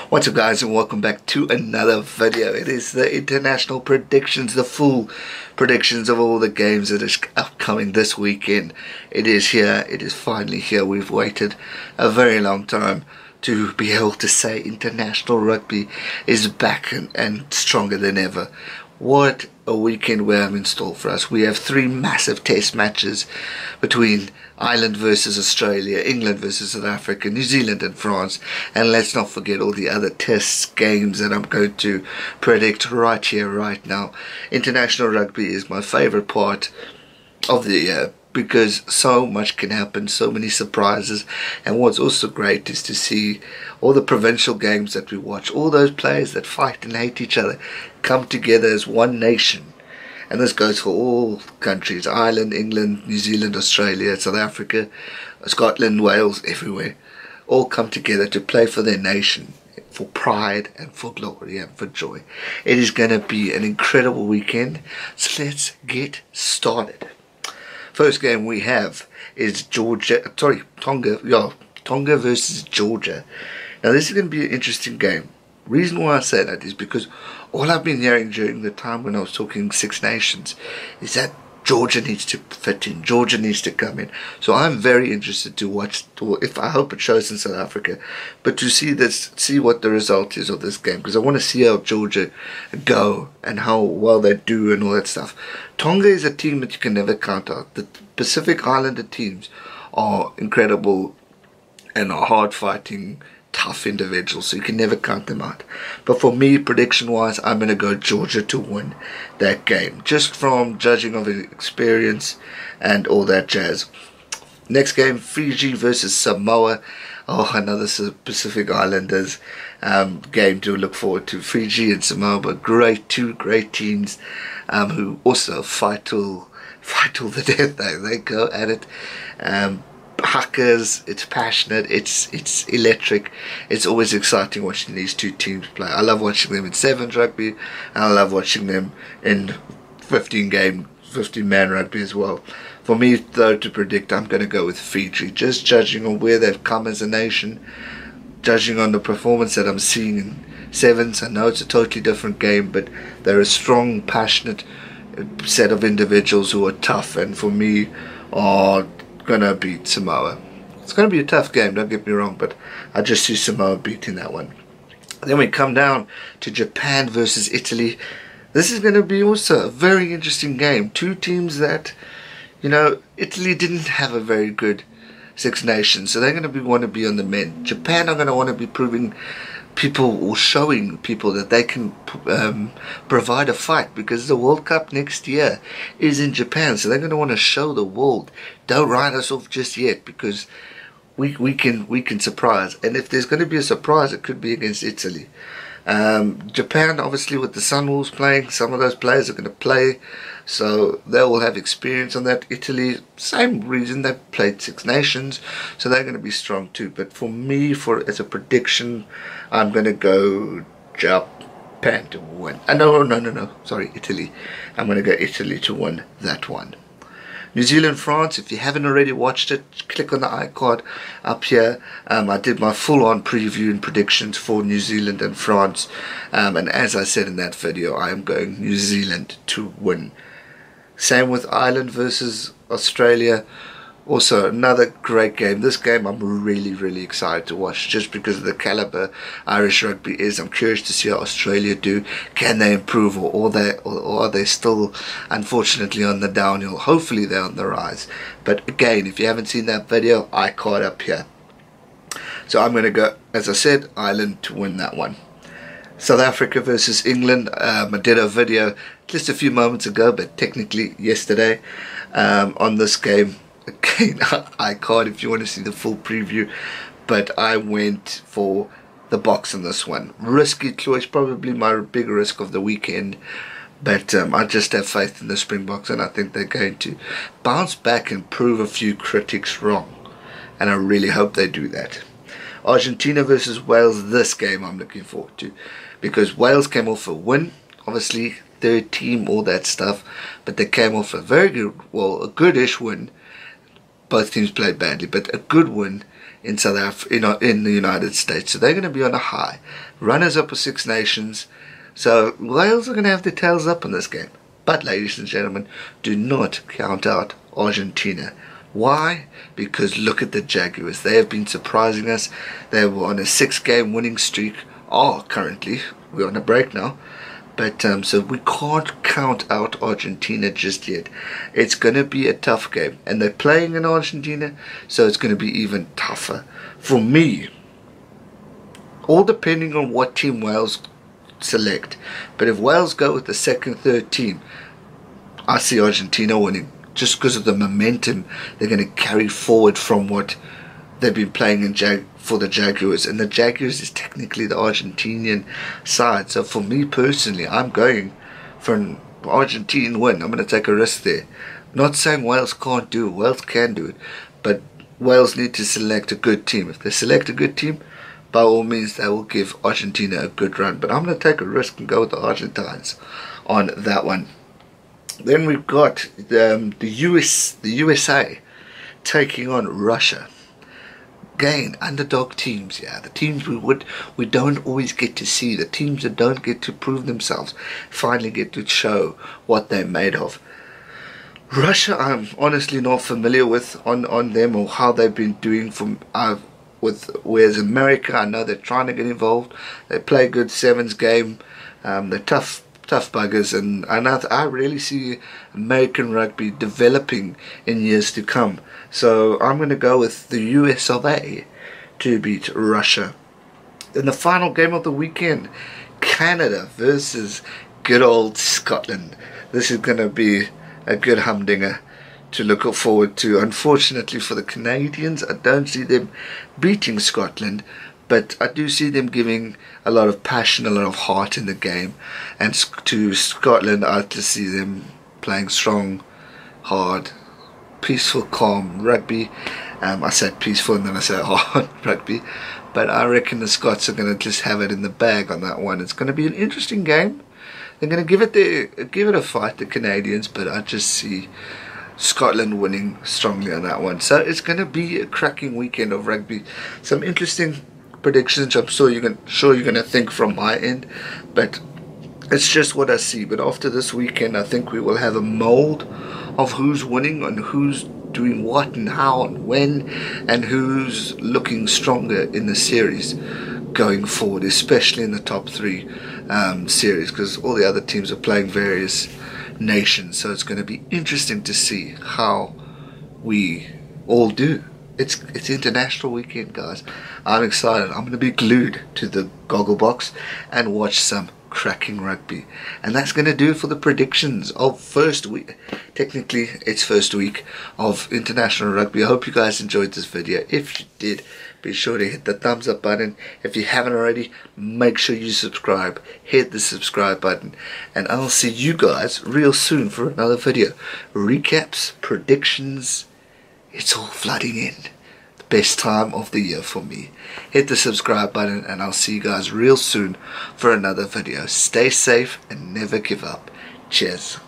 What's up guys, and welcome back to another video. It is the international predictions, the full predictions of all the games that is upcoming this weekend. It is here, it is finally here. We've waited a very long time to be able to say international rugby is back and stronger than ever. What a weekend we have in store for us. We have three massive test matches between Ireland versus Australia, England versus South Africa, New Zealand and France, and let's not forget all the other test games that I'm going to predict right here, right now. International rugby is my favourite part of the year because so much can happen, so many surprises, and what's also great is to see all the provincial games that we watch, all those players that fight and hate each other come together as one nation. And this goes for all countries: Ireland, England, New Zealand, Australia, South Africa, Scotland, Wales, everywhere. All come together to play for their nation, for pride and for glory and for joy. It is going to be an incredible weekend. So let's get started. First game we have is Tonga versus Georgia. Now this is going to be an interesting game. Reason why I say that is because all I've been hearing during the time when I was talking Six Nations is that Georgia needs to fit in, Georgia needs to come in. So I'm very interested to watch, I hope it shows in South Africa, but to see what the result is of this game, because I want to see how Georgia go and how well they do and all that stuff. Tonga is a team that you can never count out. The Pacific Islander teams are incredible and are hard fighting, tough individuals, so you can never count them out. But for me, prediction wise, I'm going to go Georgia to win that game, just from judging of experience and all that jazz. Next game, Fiji versus Samoa. Oh, another Pacific Islanders game to look forward to. Fiji and Samoa, but two great teams who also fight till the death. They go at it. Hackers, it's passionate, it's electric. It's always exciting watching these two teams play. I love watching them in sevens rugby, and I love watching them in 15-man rugby as well. For me though, to predict, I'm going to go with Fiji, just judging on where they've come as a nation, judging on the performance that I'm seeing in sevens. I know it's a totally different game, but they're a strong, passionate set of individuals who are tough, and for me are gonna beat Samoa. It's gonna be a tough game, don't get me wrong, but I just see Samoa beating that one. Then we come down to Japan versus Italy. This is gonna be also a very interesting game. Two teams that, you know, Italy didn't have a very good Six Nations, so they're gonna want to be on the mend. Japan are gonna want to be proving people or showing people that they can provide a fight, because the World Cup next year is in Japan, so they're going to want to show the world, don't write us off just yet, because we can surprise. And if there's going to be a surprise, it could be against Italy. Japan, obviously, with the Sunwolves playing, some of those players are going to play, so they will have experience on that. Italy, same reason, they played Six Nations, so they're going to be strong too. But for me, as a prediction, I'm going to go Japan to win. No, sorry, Italy. I'm going to go Italy to win that one. New Zealand, France, if you haven't already watched it, click on the iCard up here. I did my full-on preview and predictions for New Zealand and France. And as I said in that video, I am going New Zealand to win. Same with Ireland versus Australia. Also, another great game. This game I'm really excited to watch, just because of the caliber Irish rugby is. I'm curious to see how Australia do. Can they improve, or are they still, unfortunately, on the downhill? Hopefully they're on the rise. But again, if you haven't seen that video, I caught up here. So I'm going to go, as I said, Ireland to win that one. South Africa versus England. I did a video just a few moments ago, but technically yesterday, on this game. Again, I can't if you want to see the full preview, but I went for the box on this one. Risky choice, probably my big risk of the weekend, but I just have faith in the Springboks, and I think they're going to bounce back and prove a few critics wrong, and I really hope they do that. Argentina versus Wales, this game I'm looking forward to, because Wales came off a win, obviously third team, all that stuff, but they came off a very good, well, a goodish win. Both teams played badly, but a good win in South Africa, in the United States. So they're going to be on a high. Runners up for Six Nations. So Wales are going to have their tails up in this game. But ladies and gentlemen, do not count out Argentina. Why? Because look at the Jaguars. They have been surprising us. They were on a 6-game winning streak. Currently, we're on a break now. But so we can't count out Argentina just yet. It's going to be a tough game. And they're playing in Argentina, so it's going to be even tougher. For me, all depending on what team Wales select. But if Wales go with the second, third team, I see Argentina winning. Just because of the momentum they're going to carry forward from what they've been playing for the Jaguars. And the Jaguars is technically the Argentinian side. So for me personally, I'm going for an Argentine win. I'm going to take a risk there. Not saying Wales can't do it. Wales can do it. But Wales need to select a good team. If they select a good team, by all means, they will give Argentina a good run. But I'm going to take a risk and go with the Argentines on that one. Then we've got the USA taking on Russia. Again, underdog teams, yeah. The teams we don't always get to see. The teams that don't get to prove themselves finally get to show what they're made of. Russia, I'm honestly not familiar with on them or how they've been doing whereas America, I know they're trying to get involved. They play a good sevens game. They're tough buggers, and I really see American rugby developing in years to come. So I'm going to go with the US of A to beat Russia. In the final game of the weekend, Canada versus good old Scotland. This is going to be a good humdinger to look forward to. Unfortunately for the Canadians, I don't see them beating Scotland, but I do see them giving a lot of passion, a lot of heart in the game. And to Scotland, I just see them playing strong, hard, peaceful, calm rugby. I said peaceful and then I said hard rugby. But I reckon the Scots are going to just have it in the bag on that one. It's going to be an interesting game. They're going to give it a fight, the Canadians, but I just see Scotland winning strongly on that one. So it's going to be a cracking weekend of rugby. Some interesting predictions I'm sure you're going to think from my end, but it's just what I see. But after this weekend, I think we will have a mold of who's winning and who's doing what and how and when, and who's looking stronger in the series going forward, especially in the top 3 series, because all the other teams are playing various nations. So it's going to be interesting to see how we all do. It's international weekend, guys. I'm excited. I'm going to be glued to the goggle box and watch some cracking rugby. And that's going to do it for the predictions of first week. Technically, it's first week of international rugby. I hope you guys enjoyed this video. If you did, be sure to hit the thumbs up button. If you haven't already, make sure you subscribe. Hit the subscribe button. And I'll see you guys real soon for another video. Recaps, predictions, it's all flooding in. The best time of the year for me. Hit the subscribe button and I'll see you guys real soon for another video. Stay safe and never give up. Cheers.